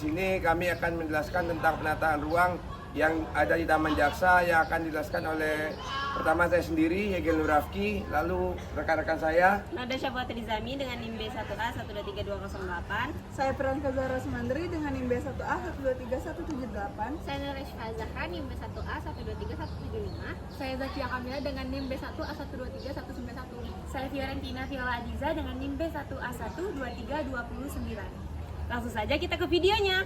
sini kami akan menjelaskan tentang penataan ruang yang ada di Taman Jaksa yang akan dijelaskan oleh pertama saya sendiri, Yegel Nurafki, lalu rekan-rekan saya. Nada Syafwatri Zami dengan NIM B1A 123208. Saya Priyanka Zahra Sumandri dengan NIM B1A 123178. Saya Nuresfa Zahra NIM B1A 123175. Saya Zakia Kamila dengan NIM B1A 123191. Saya Fiorentina Viola Adiza dengan NIM B1A 1232009. Langsung saja kita ke videonya.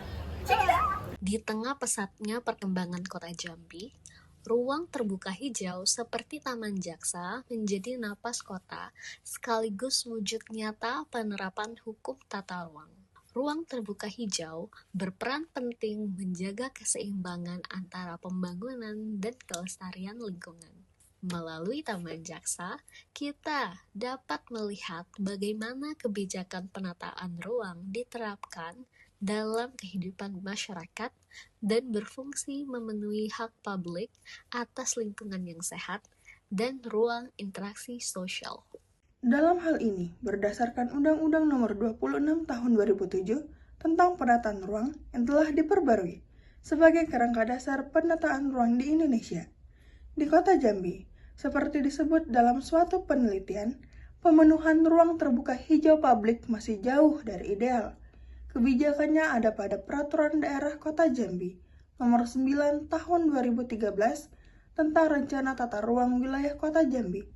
Di tengah pesatnya perkembangan kota Jambi, ruang terbuka hijau seperti Taman Jaksa menjadi napas kota sekaligus wujud nyata penerapan hukum tata ruang. Ruang terbuka hijau berperan penting menjaga keseimbangan antara pembangunan dan kelestarian lingkungan. Melalui Taman Jaksa, kita dapat melihat bagaimana kebijakan penataan ruang diterapkan dalam kehidupan masyarakat dan berfungsi memenuhi hak publik atas lingkungan yang sehat dan ruang interaksi sosial. Dalam hal ini, berdasarkan Undang-Undang Nomor 26 Tahun 2007 tentang penataan ruang yang telah diperbarui sebagai kerangka dasar penataan ruang di Indonesia. Di Kota Jambi, seperti disebut dalam suatu penelitian, pemenuhan ruang terbuka hijau publik masih jauh dari ideal. Kebijakannya ada pada Peraturan Daerah Kota Jambi Nomor 9 Tahun 2013 tentang Rencana Tata Ruang Wilayah Kota Jambi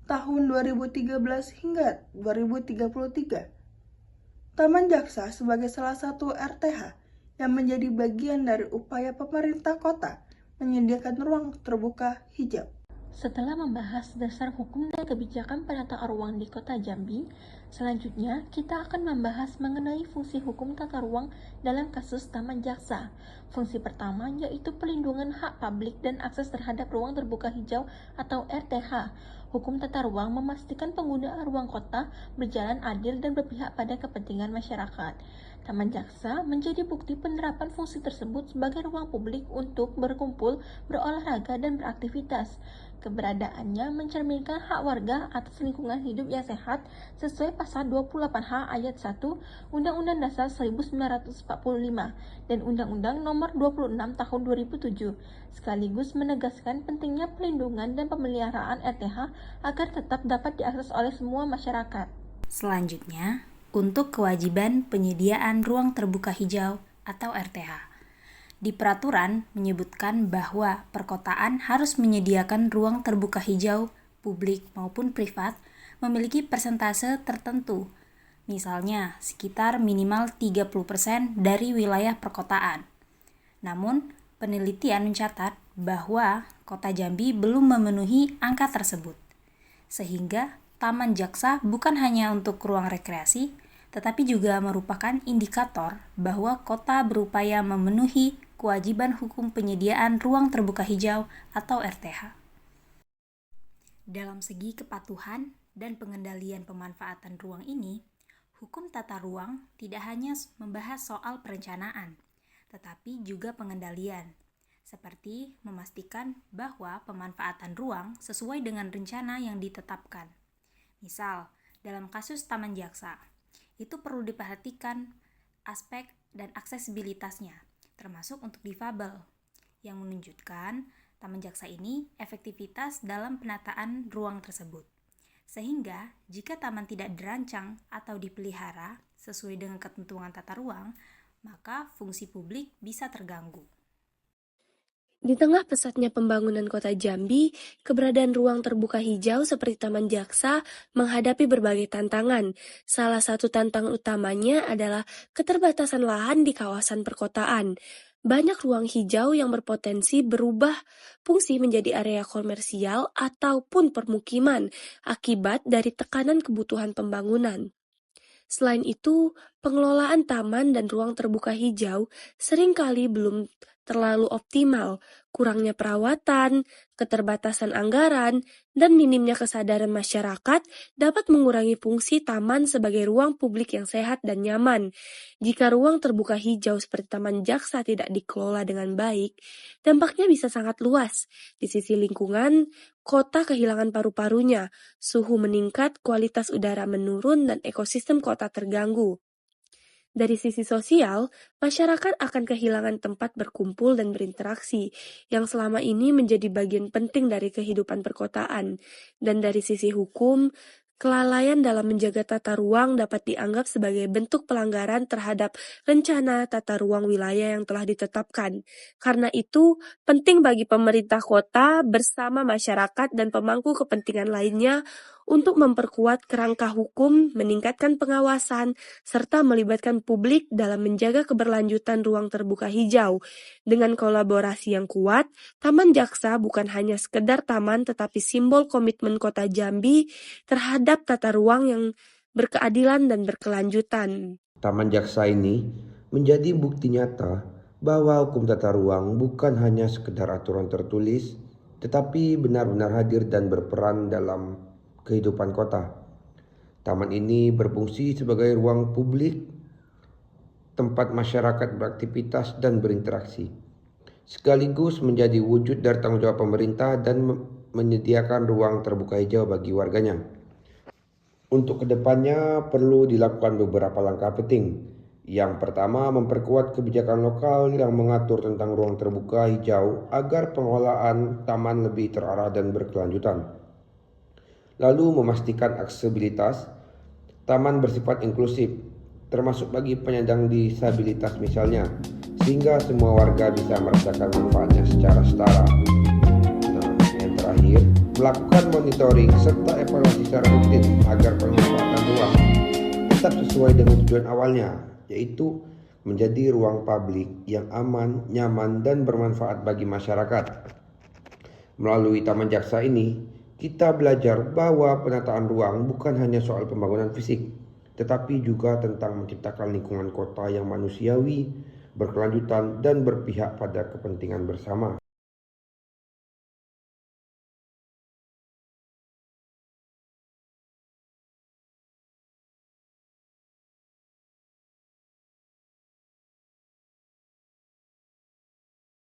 tahun 2013 hingga 2033. Taman Jaksa sebagai salah satu RTH yang menjadi bagian dari upaya pemerintah kota menyediakan ruang terbuka hijau. Setelah membahas dasar hukum dan kebijakan penataan ruang di Kota Jambi, selanjutnya kita akan membahas mengenai fungsi hukum tata ruang dalam kasus Taman Jaksa. Fungsi pertama yaitu pelindungan hak publik dan akses terhadap ruang terbuka hijau atau RTH. Hukum tata ruang memastikan penggunaan ruang kota berjalan adil dan berpihak pada kepentingan masyarakat. Taman Jaksa menjadi bukti penerapan fungsi tersebut sebagai ruang publik untuk berkumpul, berolahraga, dan beraktivitas. Keberadaannya mencerminkan hak warga atas lingkungan hidup yang sehat sesuai pasal 28H ayat 1 Undang-Undang Dasar 1945 dan Undang-Undang Nomor 26 Tahun 2007, sekaligus menegaskan pentingnya pelindungan dan pemeliharaan RTH agar tetap dapat diakses oleh semua masyarakat. Selanjutnya, untuk kewajiban penyediaan ruang terbuka hijau atau RTH. Di peraturan menyebutkan bahwa perkotaan harus menyediakan ruang terbuka hijau, publik maupun privat, memiliki persentase tertentu, misalnya sekitar minimal 30% dari wilayah perkotaan. Namun, penelitian mencatat bahwa Kota Jambi belum memenuhi angka tersebut, sehingga Taman Jaksa bukan hanya untuk ruang rekreasi, tetapi juga merupakan indikator bahwa kota berupaya memenuhi kewajiban hukum penyediaan ruang terbuka hijau atau RTH. Dalam segi kepatuhan dan pengendalian pemanfaatan ruang ini, hukum tata ruang tidak hanya membahas soal perencanaan, tetapi juga pengendalian, seperti memastikan bahwa pemanfaatan ruang sesuai dengan rencana yang ditetapkan. Misal, dalam kasus Taman Jaksa, itu perlu diperhatikan aspek dan aksesibilitasnya, termasuk untuk difabel, yang menunjukkan Taman Jaksa ini efektivitas dalam penataan ruang tersebut. Sehingga, jika taman tidak dirancang atau dipelihara sesuai dengan ketentuan tata ruang, maka fungsi publik bisa terganggu. Di tengah pesatnya pembangunan Kota Jambi, keberadaan ruang terbuka hijau seperti Taman Jaksa menghadapi berbagai tantangan. Salah satu tantangan utamanya adalah keterbatasan lahan di kawasan perkotaan. Banyak ruang hijau yang berpotensi berubah fungsi menjadi area komersial ataupun permukiman akibat dari tekanan kebutuhan pembangunan. Selain itu, pengelolaan taman dan ruang terbuka hijau seringkali belum terlalu optimal, kurangnya perawatan, keterbatasan anggaran, dan minimnya kesadaran masyarakat dapat mengurangi fungsi taman sebagai ruang publik yang sehat dan nyaman. Jika ruang terbuka hijau seperti Taman Jaksa tidak dikelola dengan baik, dampaknya bisa sangat luas. Di sisi lingkungan, kota kehilangan paru-parunya, suhu meningkat, kualitas udara menurun, dan ekosistem kota terganggu. Dari sisi sosial, masyarakat akan kehilangan tempat berkumpul dan berinteraksi, yang selama ini menjadi bagian penting dari kehidupan perkotaan. Dan dari sisi hukum, kelalaian dalam menjaga tata ruang dapat dianggap sebagai bentuk pelanggaran terhadap rencana tata ruang wilayah yang telah ditetapkan. Karena itu, penting bagi pemerintah kota bersama masyarakat dan pemangku kepentingan lainnya untuk memperkuat kerangka hukum, meningkatkan pengawasan, serta melibatkan publik dalam menjaga keberlanjutan ruang terbuka hijau. Dengan kolaborasi yang kuat, Taman Jaksa bukan hanya sekedar taman tetapi simbol komitmen Kota Jambi terhadap tata ruang yang berkeadilan dan berkelanjutan. Taman Jaksa ini menjadi bukti nyata bahwa hukum tata ruang bukan hanya sekedar aturan tertulis, tetapi benar-benar hadir dan berperan dalam kehidupan kota. Taman ini berfungsi sebagai ruang publik, tempat masyarakat beraktivitas dan berinteraksi, sekaligus menjadi wujud dari tanggung jawab pemerintah dan menyediakan ruang terbuka hijau bagi warganya. Untuk kedepannya perlu dilakukan beberapa langkah penting. Yang pertama, memperkuat kebijakan lokal yang mengatur tentang ruang terbuka hijau agar pengelolaan taman lebih terarah dan berkelanjutan. Lalu memastikan aksesibilitas. Taman bersifat inklusif, termasuk bagi penyandang disabilitas misalnya, sehingga semua warga bisa merasakan manfaatnya secara setara. Nah, yang terakhir, melakukan monitoring serta evaluasi secara rutin agar pemanfaatan ruang tetap sesuai dengan tujuan awalnya, yaitu menjadi ruang publik yang aman, nyaman, dan bermanfaat bagi masyarakat. Melalui Taman Jaksa ini, kita belajar bahwa penataan ruang bukan hanya soal pembangunan fisik, tetapi juga tentang menciptakan lingkungan kota yang manusiawi, berkelanjutan, dan berpihak pada kepentingan bersama.